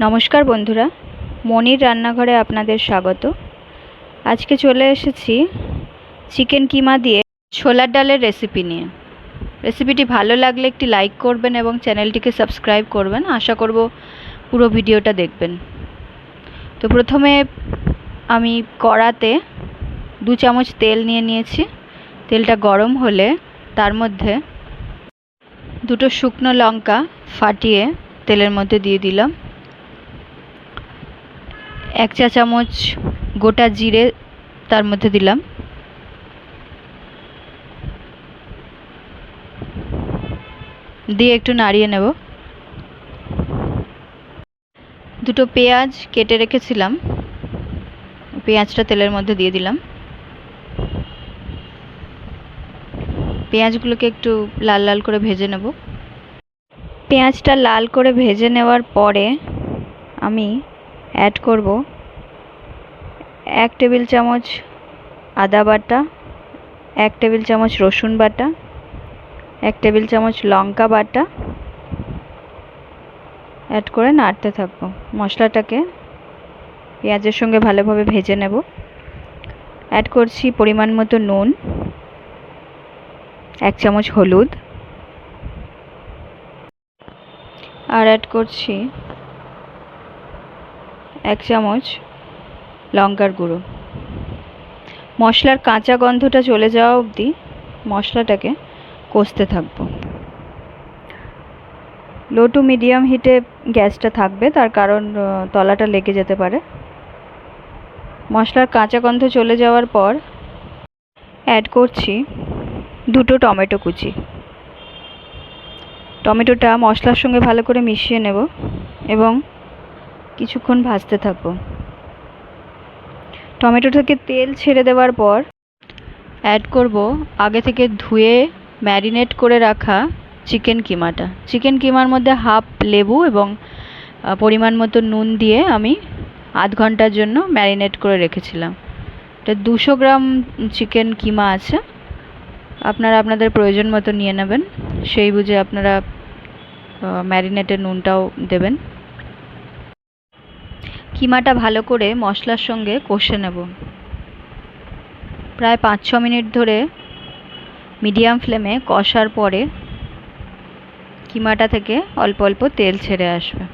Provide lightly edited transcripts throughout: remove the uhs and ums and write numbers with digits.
নমস্কার বন্ধুরা, মনির রান্নাঘরে আপনাদের স্বাগত। আজকে চলে এসেছি চিকেন কিমা দিয়ে ছোলার ডালের রেসিপি নিয়ে। রেসিপিটি ভালো লাগলে একটি লাইক করবেন এবং চ্যানেলটিকে সাবস্ক্রাইব করবেন। আশা করব পুরো ভিডিওটা দেখবেন। তো প্রথমে আমি কড়াতে 2 চামচ তেল নিয়ে নিয়েছি। তেলটা গরম হলে তার মধ্যে 2টো শুকনো লঙ্কা ফাটিয়ে তেলের মধ্যে দিয়ে দিলাম। 1 চা চামচ গোটা জিরে তার মধ্যে দিলাম। দিয়ে একটু নাড়িয়ে নেব। 2টো পেঁয়াজ কেটে রেখেছিলাম, পেঁয়াজটা তেলের মধ্যে দিয়ে দিলাম। পেঁয়াজগুলোকে একটু লাল লাল করে ভেজে নেব। পেঁয়াজটা লাল করে ভেজে নেওয়ার পরে আমি অ্যাড করব 1 টেবিল চামচ আদা বাটা, 1 টেবিল চামচ রসুন বাটা, 1 টেবিল চামচ লঙ্কা বাটা অ্যাড করে নাড়তে থাকবো। মশলাটাকে পেঁয়াজের সঙ্গে ভালোভাবে ভেজে নেব। অ্যাড করছি পরিমাণ মতো নুন, 1 চামচ হলুদ, আর অ্যাড করছি 1 চামচ লঙ্কার গুঁড়ো। মশলার কাঁচা গন্ধটা চলে যাওয়া অবধি মশলাটাকে কষতে থাকবো। লো টু মিডিয়াম হিটে গ্যাসটা থাকবে, তার কারণ তলাটা লেগে যেতে পারে। মশলার কাঁচা গন্ধ চলে যাওয়ার পর অ্যাড করছি 2টো টমেটো কুচি। টমেটোটা মশলার সঙ্গে ভালো করে মিশিয়ে নেব এবং কিছুক্ষণ ভাজতে থাকবো। টমেটো থেকে তেল ছেড়ে দেওয়ার পর অ্যাড করব আগে থেকে ধুয়ে ম্যারিনেট করে রাখা চিকেন কিমাটা। চিকেন কিমার মধ্যে হাফ লেবু এবং পরিমাণ মতো নুন দিয়ে আমি আধ ঘন্টার জন্য ম্যারিনেট করে রেখেছিলাম। এটা 200 গ্রাম চিকেন কিমা আছে। আপনারা আপনাদের প্রয়োজন মতো নিয়ে নেবেন, সেই বুঝে আপনারা ম্যারিনেটের নুনটাও দেবেন। কিমাটা ভালো করে মশলার সঙ্গে কষে নেব। প্রায় 5-6 মিনিট ধরে মিডিয়াম ফ্লেমে কষার পরে কিমাটা থেকে অল্প অল্প তেল ছেড়ে আসবে।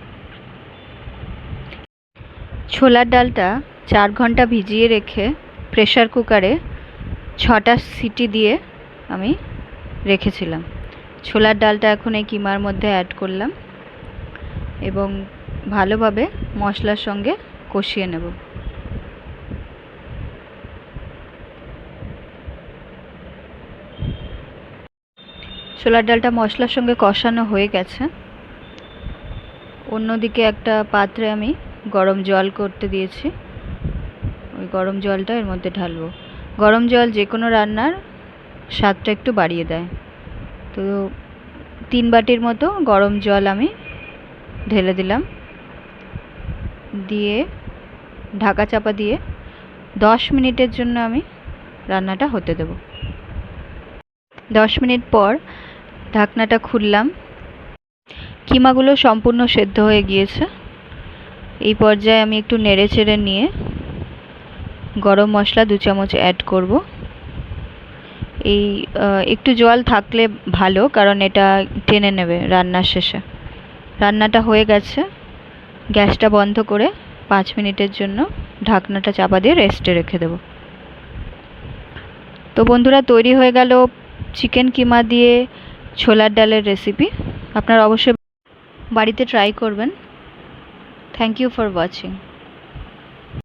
ছোলার ডালটা 4 ঘন্টা ভিজিয়ে রেখে প্রেসার কুকারে 6টা সিটি দিয়ে আমি রেখেছিলাম। ছোলার ডালটা এখন এই কিমার মধ্যে অ্যাড করলাম এবং ভালোভাবে মশলার সঙ্গে কষিয়ে নেব। ছোলার ডালটা মশলার সঙ্গে কষানো হয়ে গেছে। অন্যদিকে একটা পাত্রে আমি গরম জল করতে দিয়েছি। ওই গরম জলটা এর মধ্যে ঢালবো। গরম জল যে কোনো রান্নার স্বাদটা একটু বাড়িয়ে দেয়। তো 3 বাটির মতো গরম জল আমি ঢেলে দিলাম। দিয়ে ঢাকা চাপা দিয়ে 10 মিনিটের জন্য আমি রান্নাটা হতে দেব। 10 মিনিট পর ঢাকনাটা খুললাম। কিমাগুলো সম্পূর্ণ সেদ্ধ হয়ে গিয়েছে। এই পর্যায়ে আমি একটু নেড়ে চেড়ে নিয়ে গরম মশলা 2 চামচ অ্যাড করব। এই একটু জল থাকলে ভালো, কারণ এটা টেনে নেবে রান্নার শেষে। রান্নাটা হয়ে গেছে। গ্যাসটা বন্ধ করে 5 মিনিটের জন্য ঢাকনাটা চাপা দিয়ে রেস্টে রেখে দেব। তো বন্ধুরা, তৈরি হয়ে গেল চিকেন কিমা দিয়ে ছোলার ডালের রেসিপি। আপনারা অবশ্যই বাড়িতে ট্রাই করবেন। Thank you for watching.